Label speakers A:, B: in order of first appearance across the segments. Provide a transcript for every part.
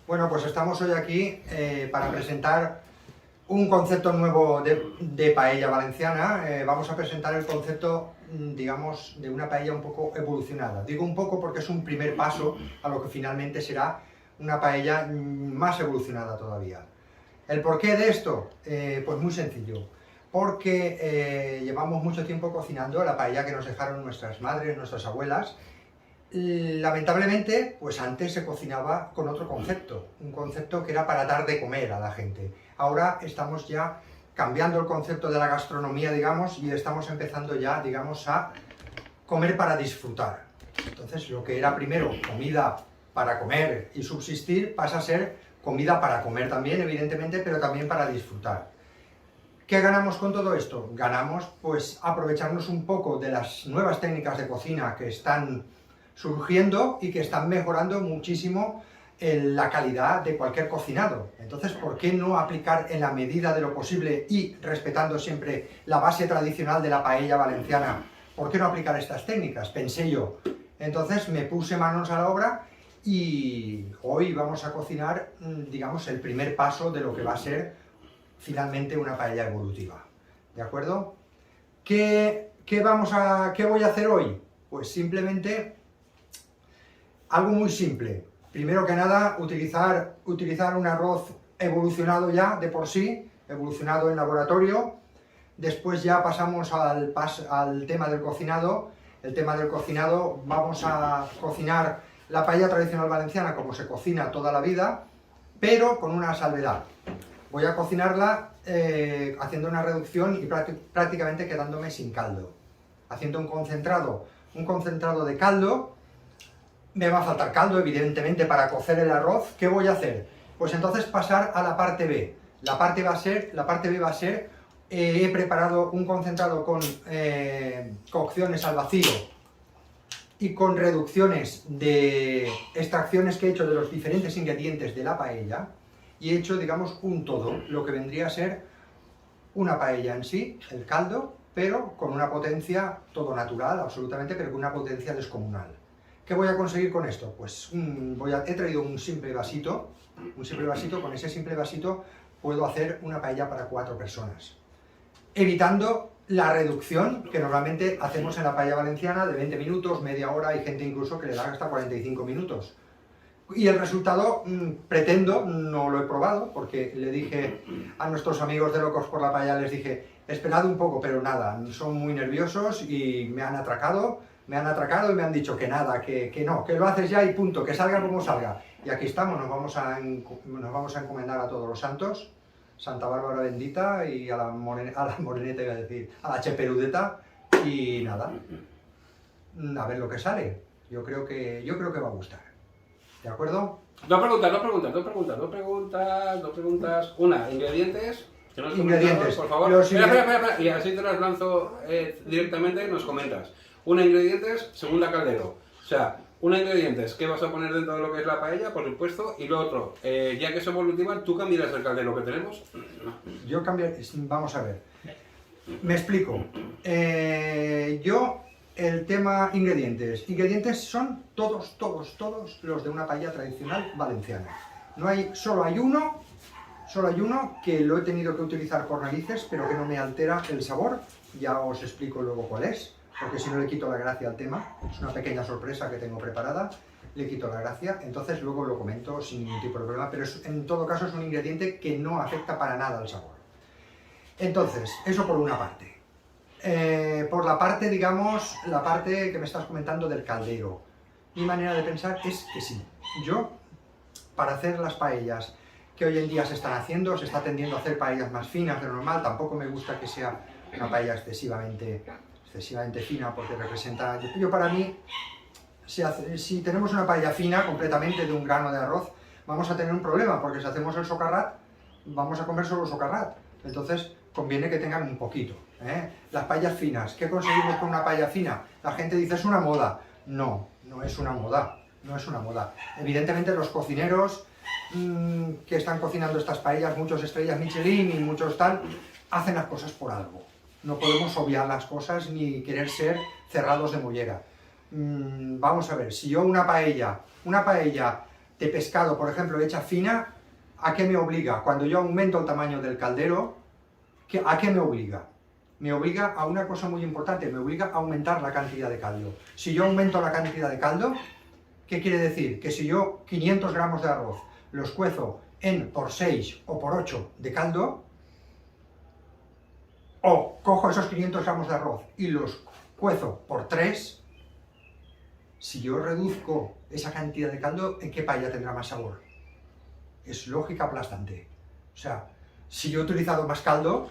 A: Bueno, pues estamos hoy aquí para presentar un concepto nuevo de paella valenciana. Vamos a presentar el concepto, digamos, de una paella un poco evolucionada. Digo un poco porque es un primer paso a lo que finalmente será una paella más evolucionada todavía. ¿El porqué de esto? Pues muy sencillo. Porque llevamos mucho tiempo cocinando la paella que nos dejaron nuestras madres, nuestras abuelas. Lamentablemente, pues antes se cocinaba con otro concepto, un concepto que era para dar de comer a la gente. Ahora estamos ya cambiando el concepto de la gastronomía, digamos, y estamos empezando ya, digamos, a comer para disfrutar. Entonces, lo que era primero comida para comer y subsistir pasa a ser comida para comer también, evidentemente, pero también para disfrutar. ¿Qué ganamos con todo esto? Ganamos, pues, aprovecharnos un poco de las nuevas técnicas de cocina que están surgiendo y que están mejorando muchísimo la calidad de cualquier cocinado. Entonces, ¿por qué no aplicar en la medida de lo posible y respetando siempre la base tradicional de la paella valenciana? ¿Por qué no aplicar estas técnicas? Pensé yo. Entonces me puse manos a la obra y hoy vamos a cocinar, digamos, el primer paso de lo que va a ser finalmente una paella evolutiva. ¿De acuerdo? ¿Qué voy a hacer hoy? Pues simplemente algo muy simple. Primero que nada, utilizar un arroz evolucionado ya de por sí, evolucionado en laboratorio. Después ya pasamos al tema del cocinado. El tema del cocinado, vamos a cocinar la paella tradicional valenciana como se cocina toda la vida, pero con una salvedad. Voy a cocinarla haciendo una reducción y prácticamente quedándome sin caldo. Haciendo un concentrado de caldo. Me va a faltar caldo, evidentemente, para cocer el arroz. ¿Qué voy a hacer? Pues entonces pasar a la parte B. La parte B va a ser, he preparado un concentrado con cocciones al vacío y con reducciones de extracciones que he hecho de los diferentes ingredientes de la paella, y he hecho, digamos, un todo, lo que vendría a ser una paella en sí, el caldo, pero con una potencia todo natural, absolutamente, pero con una potencia descomunal. ¿Qué voy a conseguir con esto? Pues he traído un simple vasito, con ese simple vasito puedo hacer una paella para 4 personas, evitando la reducción que normalmente hacemos en la paella valenciana de 20 minutos, media hora, hay gente incluso que le da hasta 45 minutos. Y el resultado, pretendo, no lo he probado, porque le dije a nuestros amigos de Locos por la Paella, les dije, esperad un poco, pero nada, son muy nerviosos y me han atracado y me han dicho que nada, que no, que lo haces ya y punto, que salga como salga. Y aquí estamos, nos vamos a encomendar a todos los santos, Santa Bárbara bendita y a la moreneta, iba a decir, a la cheperudeta, y nada, a ver lo que sale. Yo creo que va a gustar. ¿De acuerdo?
B: Dos preguntas. Una, ingredientes. Que nos
A: Ingredientes,
B: por favor. Espera. Y así te las lanzo directamente y nos comentas. Una, ingredientes. Segunda, caldero. O sea, una, ingredientes. ¿Qué vas a poner dentro de lo que es la paella, por supuesto? Y lo otro, ya que es evolutiva, ¿tú cambiarás el caldero que tenemos?
A: Yo cambiaré. Vamos a ver. Me explico. El tema ingredientes. Ingredientes son todos los de una paella tradicional valenciana. Solo hay uno que lo he tenido que utilizar por narices, pero que no me altera el sabor. Ya os explico luego cuál es, porque si no le quito la gracia al tema. Es una pequeña sorpresa que tengo preparada, le quito la gracia, entonces luego lo comento sin ningún tipo de problema, pero en todo caso es un ingrediente que no afecta para nada al sabor. Entonces, eso por una parte. Por la parte, digamos, la parte que me estás comentando del caldero. Mi manera de pensar es que sí. Yo, para hacer las paellas que hoy en día se están haciendo, se está tendiendo a hacer paellas más finas de lo normal. Tampoco me gusta que sea una paella excesivamente fina, porque representa... Yo para mí, si tenemos una paella fina completamente de un grano de arroz, vamos a tener un problema, porque si hacemos el socarrat, vamos a comer solo socarrat. Entonces, conviene que tengan un poquito. Las paellas finas, ¿qué conseguimos con una paella fina? La gente dice, es una moda. No es una moda, Evidentemente los cocineros que están cocinando estas paellas, muchos estrellas Michelin y muchos tal, hacen las cosas por algo. No podemos obviar las cosas ni querer ser cerrados de mollera. Vamos a ver, si yo una paella de pescado, por ejemplo, hecha fina, ¿a qué me obliga? Cuando yo aumento el tamaño del caldero, ¿a qué me obliga? Me obliga a una cosa muy importante, me obliga a aumentar la cantidad de caldo. Si yo aumento la cantidad de caldo, ¿qué quiere decir? Que si yo 500 gramos de arroz los cuezo en por 6 o por 8 de caldo, o cojo esos 500 gramos de arroz y los cuezo por 3, si yo reduzco esa cantidad de caldo, ¿en qué paella tendrá más sabor? Es lógica aplastante. O sea, si yo he utilizado más caldo,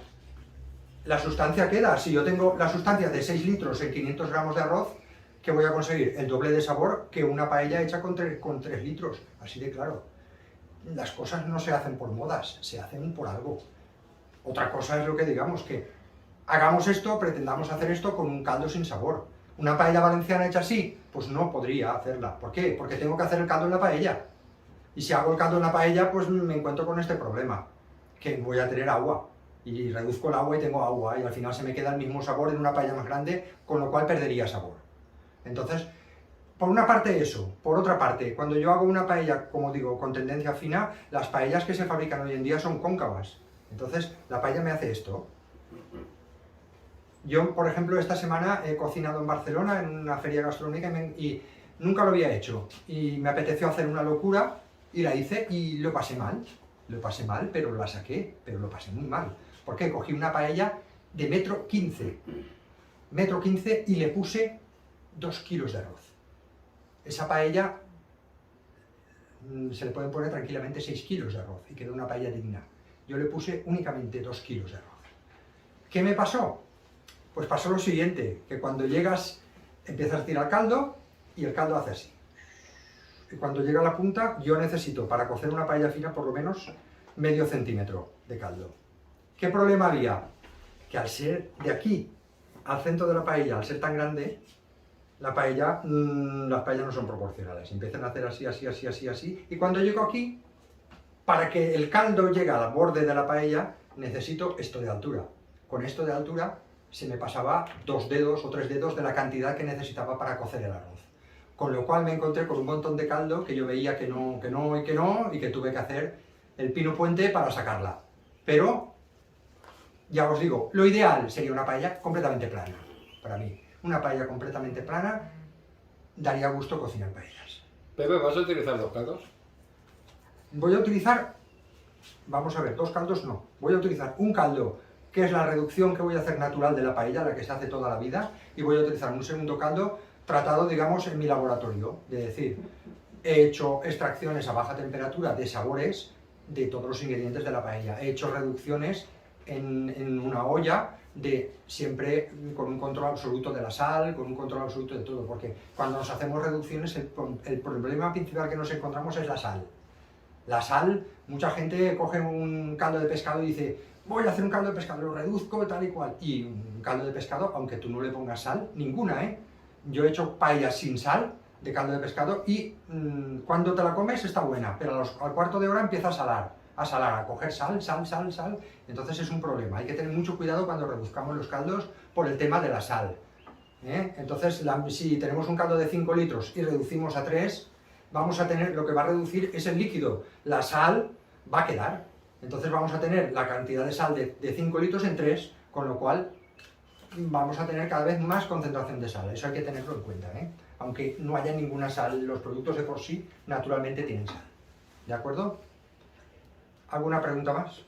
A: la sustancia queda. Si yo tengo la sustancia de 6 litros en 500 gramos de arroz, ¿qué voy a conseguir? El doble de sabor que una paella hecha con 3 litros. Así de claro. Las cosas no se hacen por modas, se hacen por algo. Otra cosa es lo que digamos, que hagamos esto, pretendamos hacer esto con un caldo sin sabor. ¿Una paella valenciana hecha así? Pues no podría hacerla. ¿Por qué? Porque tengo que hacer el caldo en la paella. Y si hago el caldo en la paella, pues me encuentro con este problema, que voy a tener agua. Y reduzco el agua y tengo agua, y al final se me queda el mismo sabor en una paella más grande, con lo cual perdería sabor. Entonces, por una parte eso. Por otra parte, cuando yo hago una paella, como digo, con tendencia fina, las paellas que se fabrican hoy en día son cóncavas. Entonces, la paella me hace esto. Yo, por ejemplo, esta semana he cocinado en Barcelona, en una feria gastronómica, y nunca lo había hecho. Y me apeteció hacer una locura, y la hice, y lo pasé mal. Lo pasé mal, pero la saqué, pero lo pasé muy mal. Porque cogí una paella de 1,15 m, y le puse 2 kilos de arroz. Esa paella se le pueden poner tranquilamente 6 kilos de arroz, y quedó una paella digna. Yo le puse únicamente 2 kilos de arroz. ¿Qué me pasó? Pues pasó lo siguiente, que cuando llegas, empiezas a tirar caldo, y el caldo hace así. Y cuando llega a la punta, yo necesito, para cocer una paella fina, por lo menos medio centímetro de caldo. ¿Qué problema había? Que al ser de aquí al centro de la paella, al ser tan grande, las paellas no son proporcionales. Empiezan a hacer así, así, así, así, así. Y cuando llego aquí, para que el caldo llegue al borde de la paella, necesito esto de altura. Con esto de altura se me pasaba 2 dedos o 3 dedos de la cantidad que necesitaba para cocer el arroz. Con lo cual me encontré con un montón de caldo que yo veía que no, y que tuve que hacer el pino puente para sacarla. Pero, ya os digo, lo ideal sería una paella completamente plana, para mí. Una paella completamente plana daría gusto cocinar paellas.
B: Pepe, ¿vas a utilizar 2 caldos?
A: Voy a utilizar, vamos a ver, 2 caldos no. Voy a utilizar un caldo, que es la reducción que voy a hacer natural de la paella, la que se hace toda la vida, y voy a utilizar un segundo caldo tratado, digamos, en mi laboratorio. Es decir, he hecho extracciones a baja temperatura de sabores de todos los ingredientes de la paella. He hecho reducciones en una olla, siempre con un control absoluto de la sal, con un control absoluto de todo, porque cuando nos hacemos reducciones el problema principal que nos encontramos es la sal. La sal, mucha gente coge un caldo de pescado y dice, voy a hacer un caldo de pescado, lo reduzco tal y cual. Y un caldo de pescado, aunque tú no le pongas sal, ninguna, ¿eh? Yo he hecho paellas sin sal, de caldo de pescado, y cuando te la comes está buena, pero al cuarto de hora empieza a salar, a coger sal, entonces es un problema. Hay que tener mucho cuidado cuando reduzcamos los caldos por el tema de la sal, ¿eh? Entonces, si tenemos un caldo de 5 litros y reducimos a 3, vamos a tener, lo que va a reducir es el líquido, la sal va a quedar. Entonces vamos a tener la cantidad de sal de 5 litros en 3, con lo cual vamos a tener cada vez más concentración de sal. Eso hay que tenerlo en cuenta, ¿eh? Aunque no haya ninguna sal, los productos de por sí naturalmente tienen sal. ¿De acuerdo? ¿Alguna pregunta más?